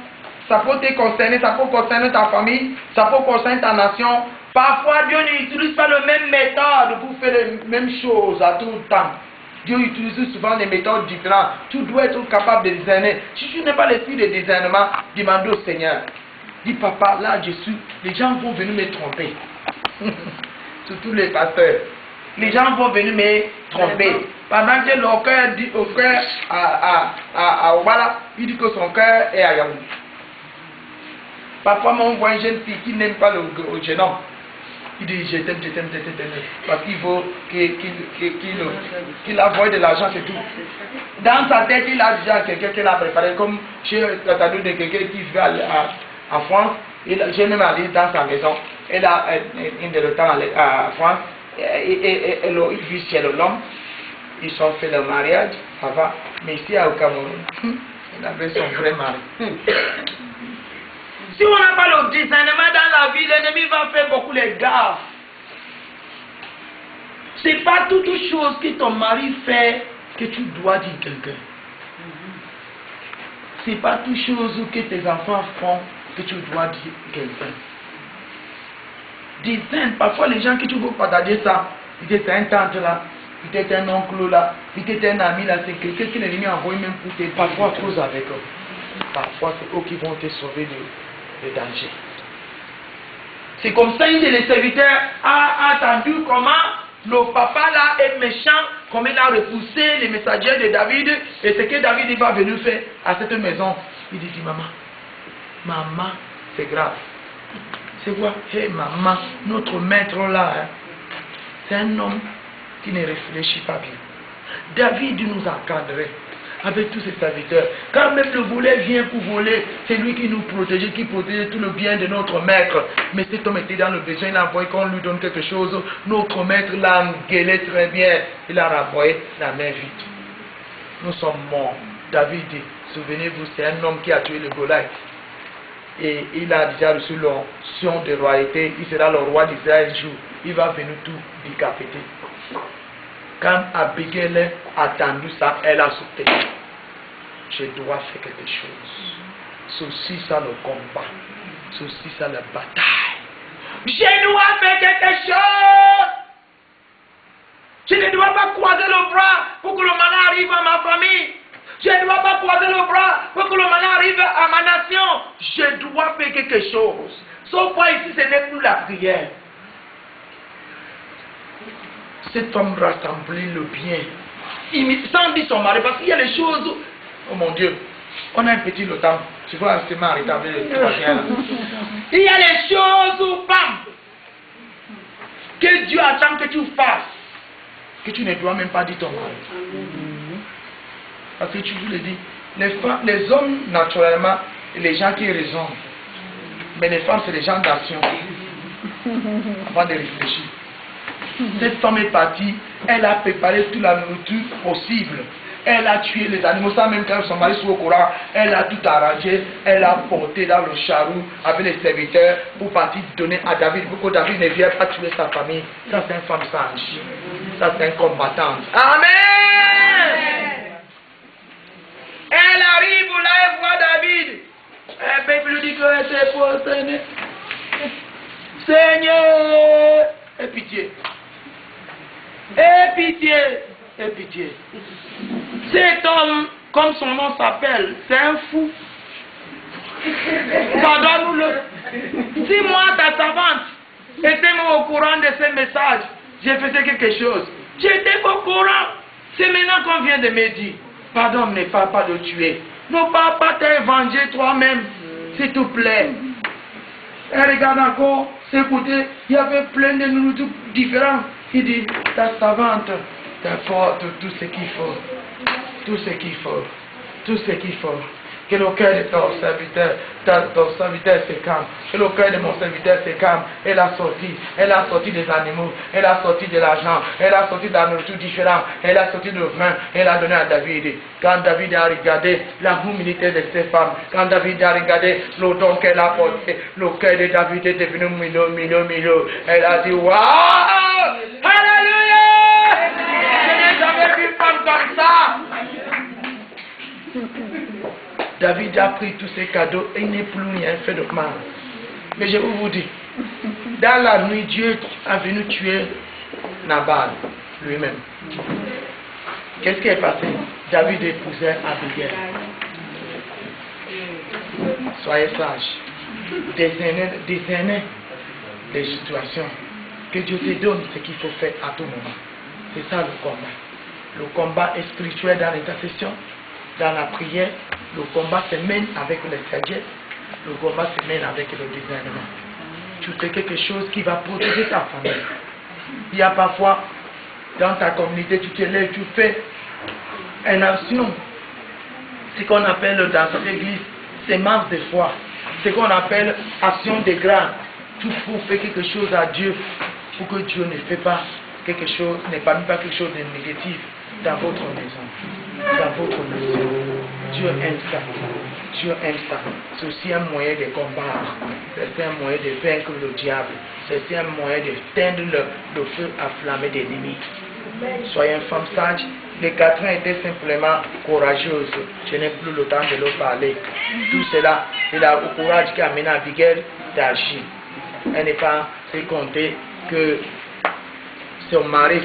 Ça peut te concerner, ça peut concerner ta famille, ça peut concerner ta nation. Parfois, Dieu n'utilise pas la même méthode pour faire les mêmes choses à tout le temps. Dieu utilise souvent des méthodes différentes. Tu dois être capable de discerner. Si tu n'as pas l'esprit de discernement, demande au Seigneur. Dis papa, là je suis, les gens vont venir me tromper. Surtout les pasteurs. Les gens vont venir me tromper. Pendant que leur cœur dit au cœur à Ouala, il dit que son cœur est à Yaoundé. Parfois, on voit une jeune fille qui n'aime pas le jeune homme. Il dit je t'aime, parce qu'il faut qu'il envoie de l'argent, c'est tout. Dans sa tête, il a déjà quelqu'un qui l'a préparé, comme j'ai entendu de quelqu'un qui vit en France. J'ai même allé dans sa maison. Elle a de le temps à France. Il vit chez l'homme. Ils ont fait le mariage, ça va. Mais ici au Cameroun, il avait son vrai mari. Si on n'a pas le discernement dans la vie, l'ennemi va faire beaucoup les gaffes. Ce n'est pas toute chose que ton mari fait que tu dois dire quelqu'un. Ce n'est pas toute chose que tes enfants font que tu dois dire quelqu'un. Discerne, parfois les gens qui tu veux partager ça, peut-être un tante là, peut-être un oncle là, peut-être un ami là, c'est quelqu'un que l'ennemi a envoyé même pour te parfois cause avec eux. Parfois c'est eux qui vont te sauver de danger. C'est comme ça, un des serviteurs a entendu comment le papa là est méchant, comment il a repoussé les messagers de David, et ce que David va venir faire à cette maison. Il dit maman, c'est grave. C'est quoi? Hey maman, notre maître là, hein, c'est un homme qui ne réfléchit pas bien. David nous a encadrés avec tous ses serviteurs. Quand même le volet vient pour voler, c'est lui qui nous protégeait, qui protégeait tout le bien de notre maître. Mais cet homme était dans le besoin, il a envoyé qu'on lui donne quelque chose. Notre maître l'a engueulé très bien. Il a renvoyé la main vide. Nous sommes morts. David dit, souvenez-vous, c'est un homme qui a tué le Goliath. Et il a déjà reçu l'onction de royauté. Il sera le roi d'Israël un jour. Il va venir tout décapiter. Quand Abigail a attendu ça, elle a sauté. Je dois faire quelque chose. Ceci, ça le combat. Ceci, ça la bataille. Je dois faire quelque chose. Je ne dois pas croiser le bras pour que le malheur arrive à ma famille. Je ne dois pas croiser le bras pour que le malheur arrive à ma nation. Je dois faire quelque chose. Sauf quoi ici, ce n'est plus la prière. Cette femme rassemblait le bien. Sans dire son mari, parce qu'il y a les choses. Oh mon Dieu, on a un petit lotant. Tu vois, c'est mari, il y a les choses, femme, que Dieu attend que tu fasses, que tu ne dois même pas dire ton mari. Parce que tu vous le dis, les hommes, naturellement, les gens qui raisonnent. Mais les femmes, c'est les gens d'action. Avant de réfléchir. Cette femme est partie, elle a préparé toute la nourriture possible. Elle a tué les animaux, ça même quand son mari soit au courant, elle a tout arrangé, elle a porté dans le charou avec les serviteurs pour partir donner à David, pour que David ne vienne pas tuer sa famille. Ça c'est une femme sage, ça c'est un combattant. Amen. que c'est pour Seigneur. Seigneur, aie pitié. Aie pitié. Aie pitié. Cet homme, comme son nom s'appelle, c'est un fou. Pardonne-nous-le. Si moi, ta servante, était au courant de ce message, je faisais quelque chose. J'étais au courant. C'est maintenant qu'on vient de me dire. Pardon, ne parle pas de tuer. Ne parle pas de venger toi-même. S'il te plaît. Et regarde encore, c'est côté, il y avait plein de nourritures différentes. Il dit, ta servante t'apporte tout ce qu'il faut. Tout ce qu'il faut. Tout ce qu'il faut. Que le cœur de ton serviteur se calme. Que le cœur de mon serviteur se calme. Elle a sorti des animaux. Elle a sorti de l'argent. Elle a sorti de la nourriture différente. Elle a sorti de vin. Elle a donné à David. Quand David a regardé la humilité de ces femmes, quand David a regardé le don qu'elle a porté, le cœur de David est devenu milo. Elle a dit, waouh! Alléluia! Je n'ai jamais vu une femme comme ça! David a pris tous ses cadeaux et il n'est plus rien fait de mal. Mais je vous dis, dans la nuit, Dieu a venu tuer Nabal lui-même. Qu'est-ce qui est passé? David épousait Abigail. Soyez sages. Discernez les situations. Que Dieu te donne ce qu'il faut faire à tout moment. C'est ça le combat. Le combat est spirituel dans l'intercession, dans la prière. Le combat se mène avec le sagesse. Le combat se mène avec le discernement. Tu fais quelque chose qui va protéger ta famille. Il y a parfois, dans ta communauté, tu te lèves, tu fais une action. Ce qu'on appelle dans cette église, sémence de foi. Ce qu'on appelle action de grâce. Tu faut faire quelque chose à Dieu pour que Dieu ne fait pas quelque chose, ne parle pas quelque chose de négatif dans votre maison. Dans votre maison. Dieu aime ça. Dieu aime ça. C'est aussi un moyen de combattre. C'est un moyen de vaincre le diable. C'est un moyen d'éteindre le feu enflammé des limites. Soyez une femme sage. Les 4 ans étaient simplement courageuses. Je n'ai plus le temps de leur parler. Tout cela, c'est le courage qui a amené Abigail d'agir. Elle n'est pas fait compter que c'est son mari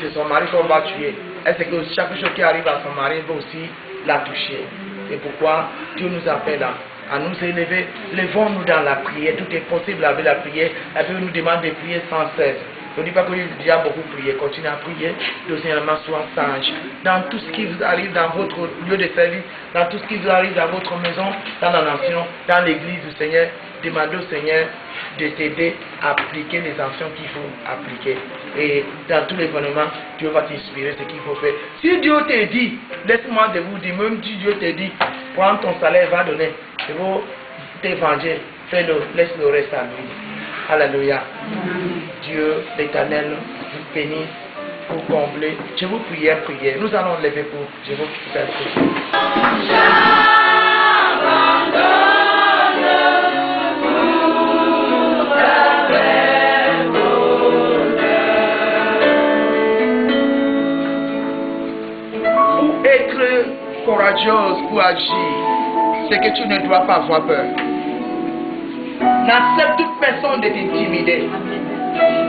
qu'on va tuer. Est-ce que chaque chose qui arrive à son mari va aussi la toucher? C'est pourquoi Dieu nous appelle à nous élever. Levons-nous dans la prière. Tout est possible avec la prière. La Bible nous demande de prier sans cesse. Je ne dis pas que j'ai déjà beaucoup prié. Continuez à prier. Deuxièmement, soyez sage. Dans tout ce qui vous arrive dans votre lieu de service, dans tout ce qui vous arrive dans votre maison, dans la nation, dans l'église du Seigneur, demandez au Seigneur de t'aider à appliquer les actions qu'il faut appliquer. Et dans tout l'événement, Dieu va t'inspirer ce qu'il faut faire. Si Dieu te dit, laisse-moi de vous dire, même si Dieu te dit, prends ton salaire, va donner, il faut t'évangile, fais-le, laisse le reste à lui. Alléluia. Dieu, l'Éternel, vous bénisse pour combler. Je vous prie, prier. Nous allons lever pour. Je vous faire prier. Pour être courageuse, pour agir, c'est que tu ne dois pas avoir peur. N'accepte toute personne de t'intimider.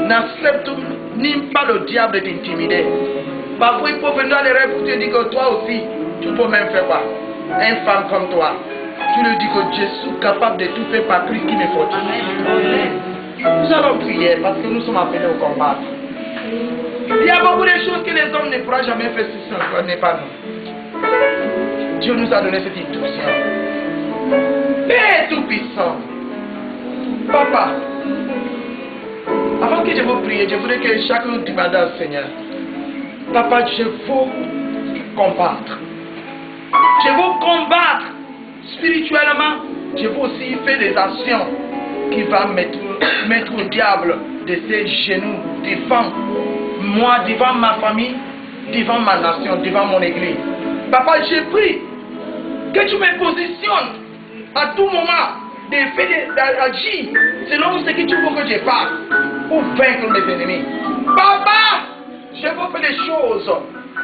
N'accepte ni pas le diable de t'intimider. Parfois il faut venir dans les rêves pour te dire que toi aussi, tu peux même faire quoi? Une femme comme toi. Tu lui dis que je suis capable de tout faire par Christ qui me fortifie. Nous allons prier parce que nous sommes appelés au combat. Il y a beaucoup de choses que les hommes ne pourront jamais faire si ce n'est pas nous. Dieu nous a donné cette instruction. Père tout-puissant. Papa, avant que je vous prie, je voudrais que chacun demande au Seigneur. Papa, je veux combattre. Je veux combattre spirituellement. Je veux aussi faire des actions qui vont mettre au diable de ses genoux devant moi, devant ma famille, devant ma nation, devant mon église. Papa, je prie que tu me positionnes à tout moment de faire d'agir selon ce que tu veux que je fasse pour vaincre mes ennemis. Papa, je veux faire des choses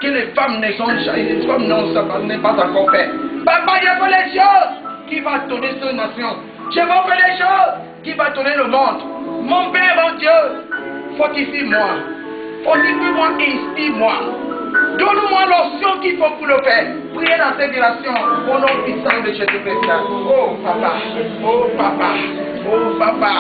que les femmes n'ont pas encore fait. Papa, je veux les choses qui vont donner cette nation Je veux faire des choses qui vont donner le monde. Mon Père, mon Dieu, fortifie-moi. Fortifie-moi, inspire-moi. Donne-moi l'option qu'il faut pour le faire. Priez dans cette direction au nom puissant de Jésus-Christ. Oh papa, oh papa, oh papa,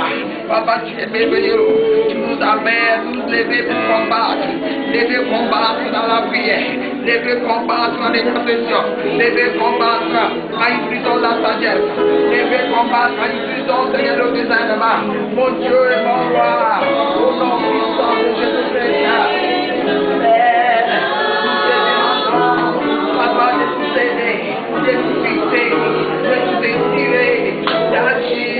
papa tu es merveilleux. Tu nous appelles, nous lever pour combattre. Lever combattre dans la prière. Lever combattre dans les confessions. Lever combattre quand ils brisons la sagesse. Lever combattre quand ils brisons Seigneur le discernement. Mon Dieu et mon roi, au nom puissant de Jésus-Christ. Papa, de nous aider, de nous fixer, de nous inspirer, d'agir,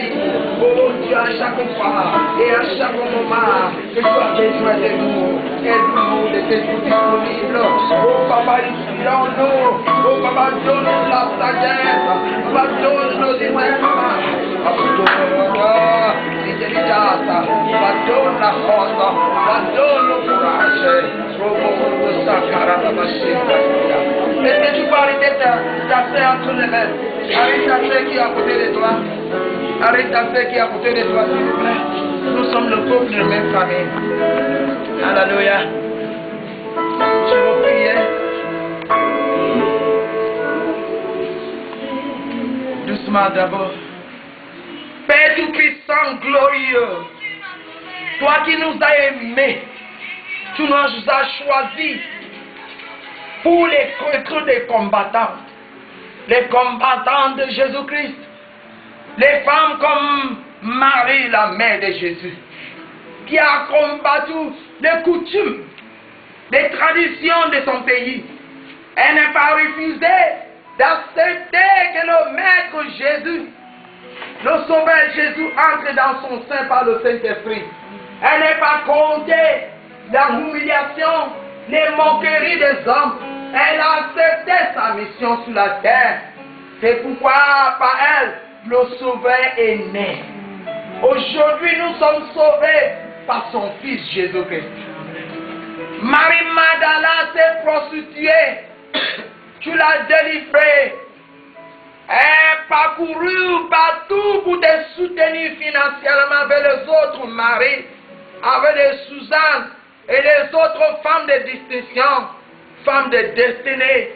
oh Dieu, à chaque fois et à chaque moment que tu as besoin de nous. Aide-nous de tes tout disponibles. Oh Papa, inspirons-nous. Oh Papa, donne-nous la sagesse. Papa, donne-nous des discernements. Papa, donne-nous l'intelligence. Papa, donne la force. Papa, donne le courage. Est-ce que tu peux arrêter ta sœur entre les mains? Arrête ta sœur qui est à côté de toi. Arrête ta sœur qui est à côté de toi, s'il vous plaît. Nous sommes le peuple de la même famille. Alléluia. Je vous prie. Doucement d'abord. Père Tout-Puissant, glorieux. Toi qui nous as aimés. Tu nous as choisis pour être des combattants. Les combattants de Jésus-Christ. Les femmes comme Marie, la mère de Jésus, qui a combattu les coutumes, les traditions de son pays. Elle n'a pas refusé d'accepter que le Maître Jésus, le Sauveur Jésus, entre dans son sein par le Saint-Esprit. Elle n'a pas compté la humiliation, les moqueries des hommes. Elle a accepté sa mission sur la terre. C'est pourquoi par elle, le Sauveur est né. Aujourd'hui, nous sommes sauvés par son Fils Jésus-Christ. Marie Magdala s'est prostituée. Tu l'as délivrée. Elle a parcouru partout pour te soutenir financièrement avec les autres maris, avec les Suzanne et les autres femmes de distinction, femmes de destinée,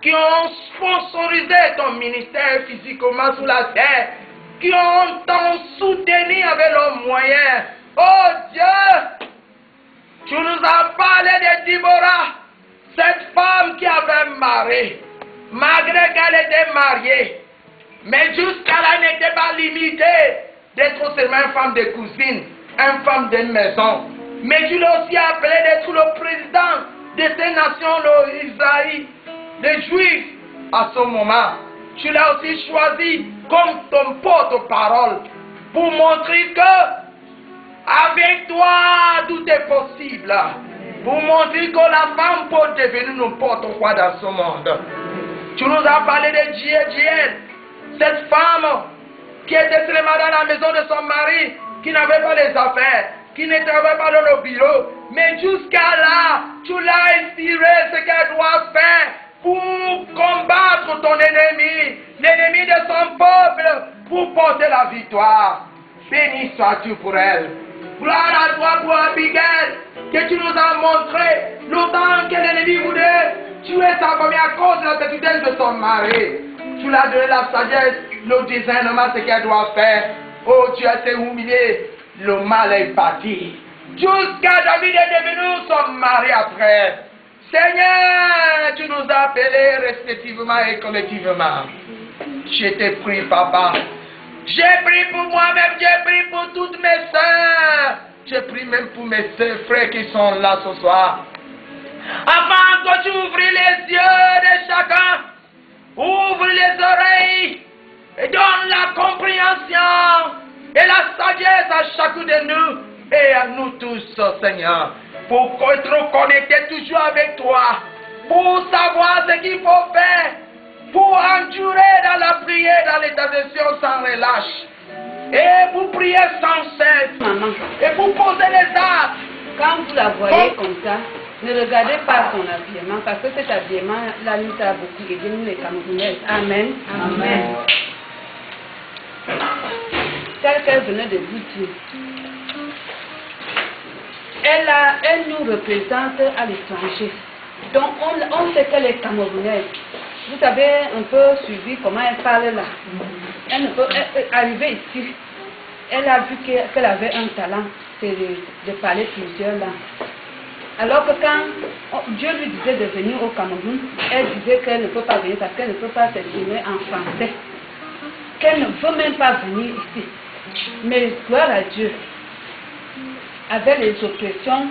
qui ont sponsorisé ton ministère physiquement sur la terre, qui ont t'ont soutenu avec leurs moyens. Oh Dieu, tu nous as parlé de Déborah, cette femme qui avait marié, malgré qu'elle était mariée, mais jusqu'à là n'était pas limitée d'être seulement une femme de cousine, une femme de maison. Mais tu l'as aussi appelé d'être le président de ces nations, l'Israël, les Juifs. À ce moment, tu l'as aussi choisi comme ton porte-parole pour montrer que avec toi tout est possible. Pour montrer que la femme peut devenir n'importe quoi dans ce monde. Tu nous as parlé de Diène, cette femme qui était seulement dans la maison de son mari, qui n'avait pas les affaires, qui ne travaillait pas dans le bureau. Mais jusqu'à là, tu l'as inspiré ce qu'elle doit faire pour combattre ton ennemi, l'ennemi de son peuple, pour porter la victoire. Béni sois-tu pour elle. Gloire à toi pour Abigail, que tu nous as montré longtemps que l'ennemi voulait tuer sa famille à cause de la petitesse de son mari. Tu l'as donné la sagesse, le discernement, ce qu'elle doit faire. Oh, tu as été humilié, le mal est parti. Jusqu'à David est devenu son mari après. Seigneur, tu nous as appelés respectivement et collectivement. Je t'ai pris, papa. J'ai pris pour moi-même, j'ai pris pour toutes mes soeurs. J'ai pris même pour mes soeurs, frères qui sont là ce soir. Avant que tu ouvres les yeux de chacun, ouvre les oreilles et donne la compréhension et la sagesse à chacun de nous et à nous tous, Seigneur, pour être connectés toujours avec toi, pour savoir ce qu'il faut faire, pour endurer dans la prière, dans l'intercession sans relâche, et pour prier sans cesse, maman, et pour poser les actes. Quand vous la voyez comme ça, ne regardez pas son habillement, parce que cet habillement, là, nous a beaucoup aidé, nous les Camerounaises. Amen. Amen. qu'elle venait de vous dire. Elle nous représente à l'étranger. Donc on sait qu'elle est camerounaise. Vous avez un peu suivi comment elle parle là. Elle ne peut arriver ici. Elle a vu qu'elle avait un talent, c'est de parler plusieurs langues. Alors que quand Dieu lui disait de venir au Cameroun, elle disait qu'elle ne peut pas venir parce qu'elle ne peut pas s'exprimer en français. Qu'elle ne veut même pas venir ici. Mais gloire à Dieu, avec les oppressions,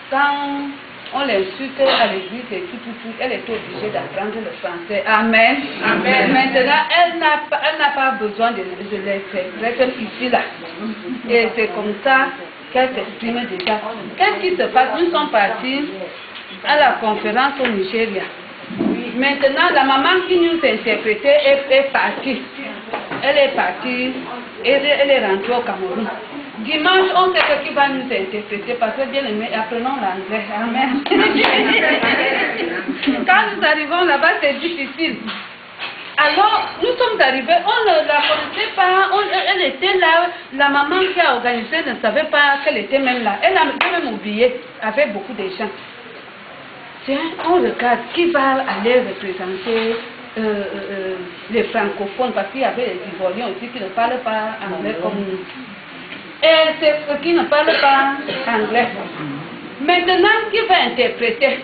quand on l'insulte à l'église et tout, elle est obligée d'apprendre le français. Amen. Amen. Maintenant, elle n'a pas besoin de l'exprimer ici, là. Et c'est comme ça qu'elle s'exprime déjà. Qu'est-ce qui se passe? Nous sommes partis à la conférence au Nigeria. Maintenant, la maman qui nous interprétait est partie. Elle est partie et elle est rentrée au Cameroun. Dimanche, on sait qui va nous interpréter parce que bien aimé, apprenons l'anglais. Amen. Quand nous arrivons là-bas, c'est difficile. Alors, nous sommes arrivés, on ne la connaissait pas, elle était là, la maman qui a organisé ne savait pas qu'elle était même là. Elle a même oublié, avec beaucoup de gens. Tiens, on regarde qui va aller représenter les francophones, parce qu'il y avait les Ivoiriens aussi qui ne parlent pas anglais comme nous. Et c'est ceux qui ne parlent pas anglais. Maintenant, qui va interpréter?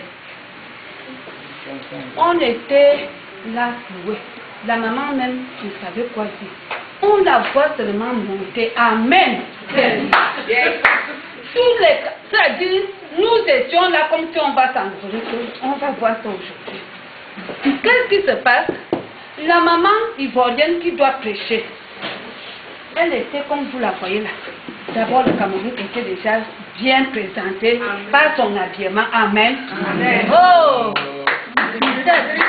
On était là pour eux. La maman même ne savait quoi dire. On la voit seulement monter. Amen. C'est-à-dire, nous étions là comme si on va s'envoler. On va voir ça aujourd'hui. Qu'est-ce qui se passe? La maman ivoirienne qui doit prêcher, elle était comme vous la voyez là. D'abord, le Cameroun était déjà bien présenté par son habillement. Amen. Amen. Oh!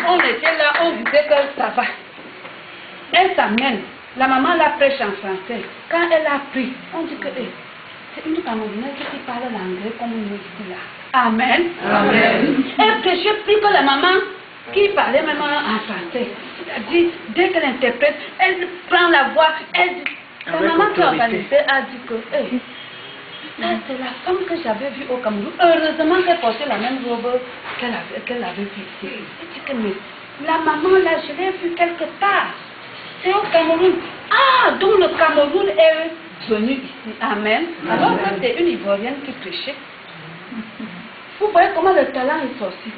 On était là, on disait que ça va. Elle s'amène. La maman la prêche en français. Quand elle a pris, on dit que c'est une Camerounaise qui parle l'anglais comme nous ici là. Amen. Amen. Elle prêchait plus que la maman qui parlait même en français. C'est-à-dire, dès qu'elle interprète, elle prend la voix, elle dit. La maman qui a organisé a dit que c'est la femme que j'avais vue au Cameroun. Heureusement qu'elle portait la même robe qu'elle avait vue ici. Elle dit que mais la maman là, je l'ai vue quelque part. C'est au Cameroun. Ah, donc le Cameroun est venu ici. Amen. Alors que c'est une Ivoirienne qui prêchait. Vous voyez comment le talent est sorti.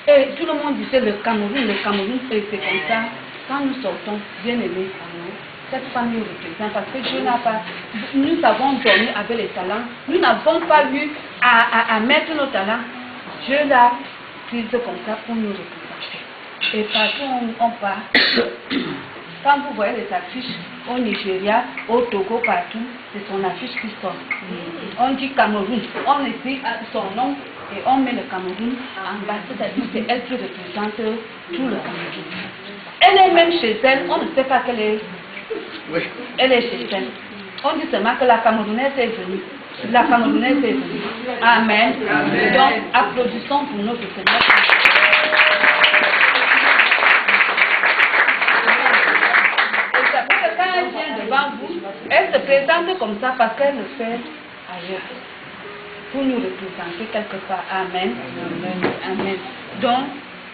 Et tout le monde disait le Cameroun, c'est comme ça. Quand nous sortons, bien aimés, cette femme nous représente parce que Dieu n'a pas. Nous avons dormi avec les talents. Nous n'avons pas eu à mettre nos talents. Dieu l'a prise comme ça pour nous représenter. Et partout où on part, quand vous voyez les affiches au Nigeria, au Togo, partout, c'est son affiche qui sort. On dit Cameroun, on écrit son nom et on met le Cameroun en bas. C'est-à-dire que c'est elle qui représente tout le Cameroun. Elle est même chez elle, on ne sait pas qu'elle est. Oui. Elle est chez elle. On dit seulement que la Camerounaise est venue. La Camerounaise est venue. Amen. Amen. Donc, applaudissons pour notre Seigneur. Et ça fait que quand elle vient devant vous, elle se présente comme ça parce qu'elle le fait ailleurs. Pour nous représenter quelque part. Amen. Amen. Amen. Donc,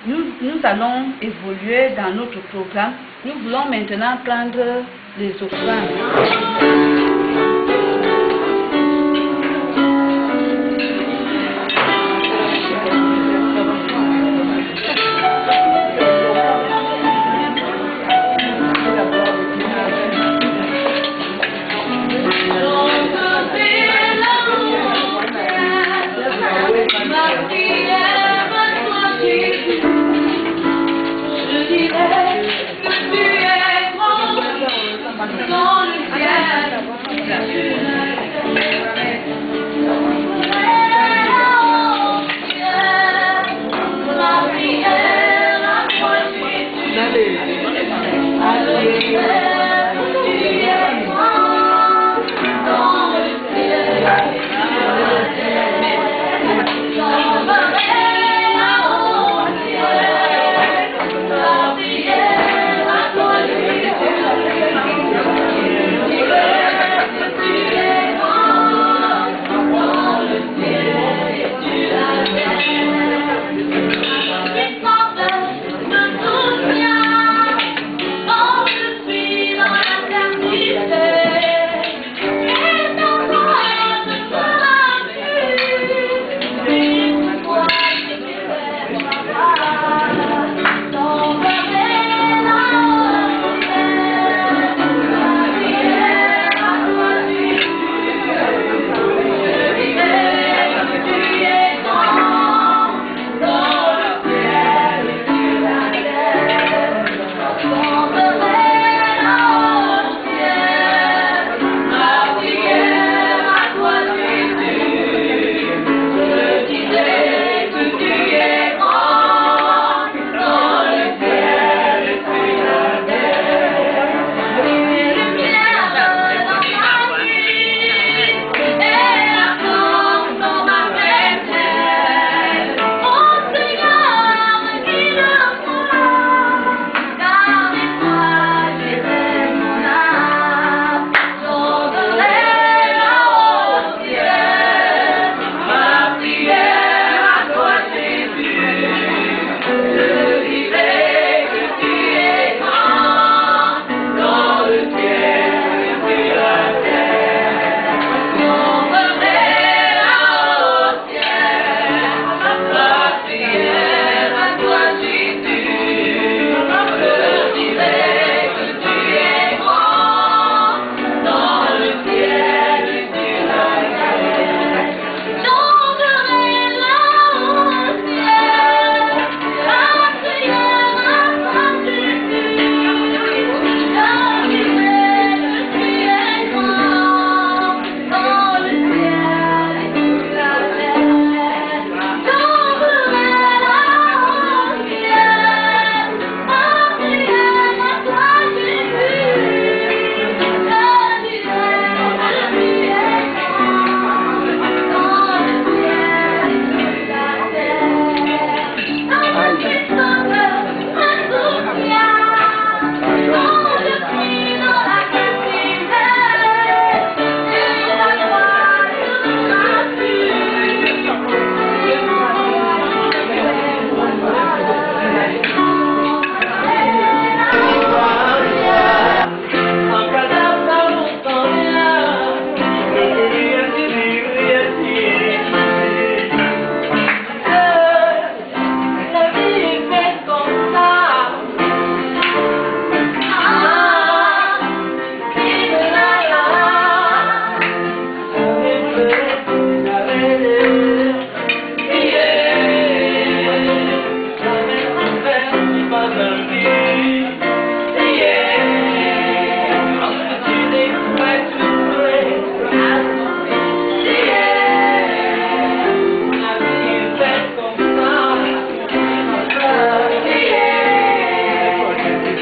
nous allons évoluer dans notre programme. Nous voulons maintenant prendre les offrandes.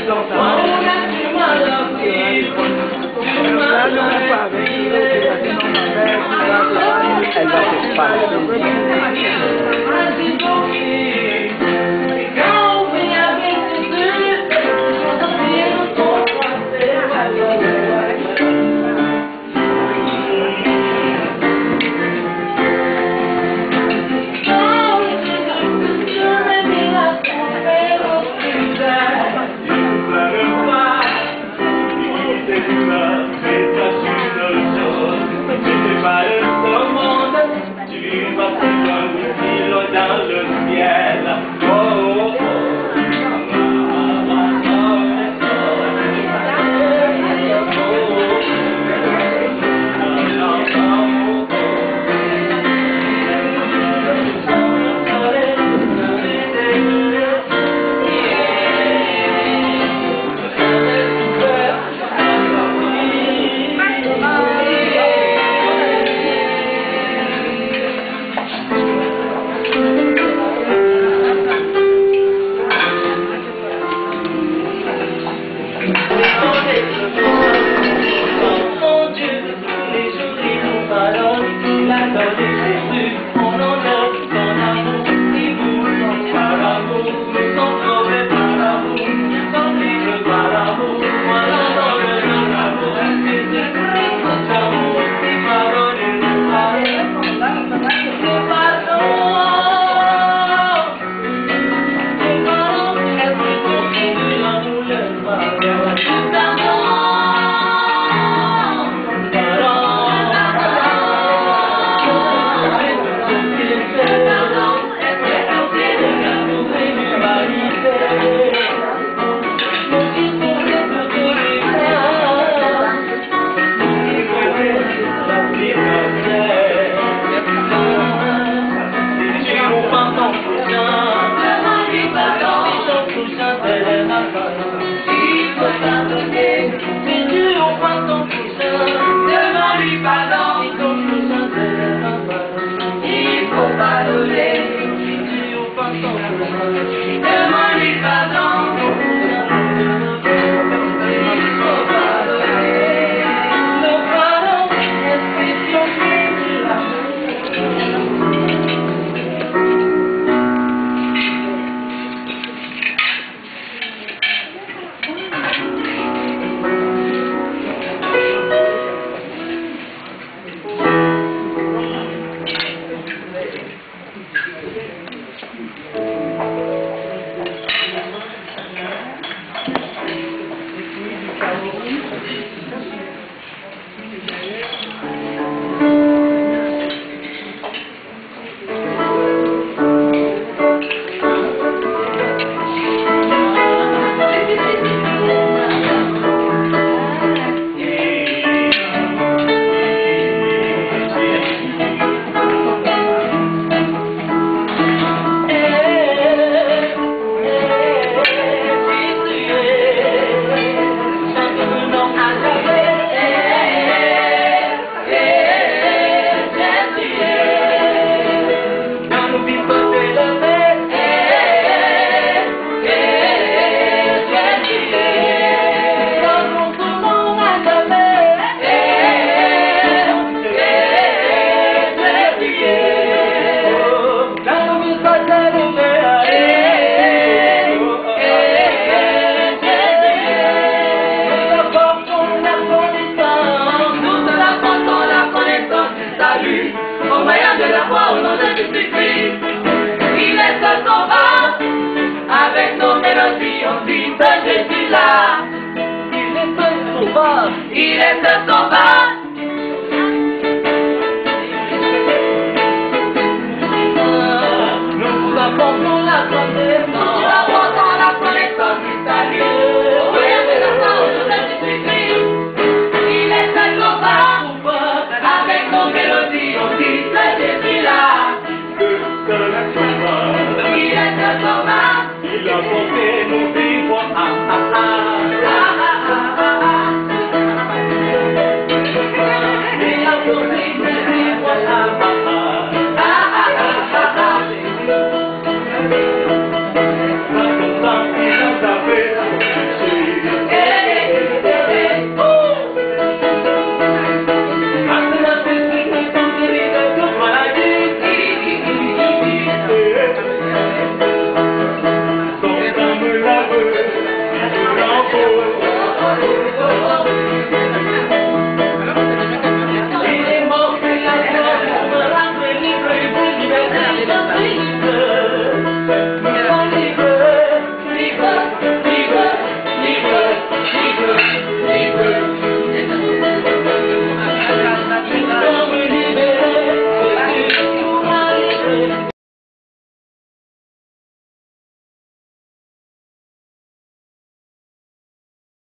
Elle va se parler. Il est sauvage. Nous apportons la connaissance. Nous apportons la connaissance du salut. Au moyen de la parole de Jésus-Christ. Il est sauvage. Avec nos mélodies, on dit ce Jésus-là. Il est sauvage. Il a porté nos vies. oh, oh, oh, oh.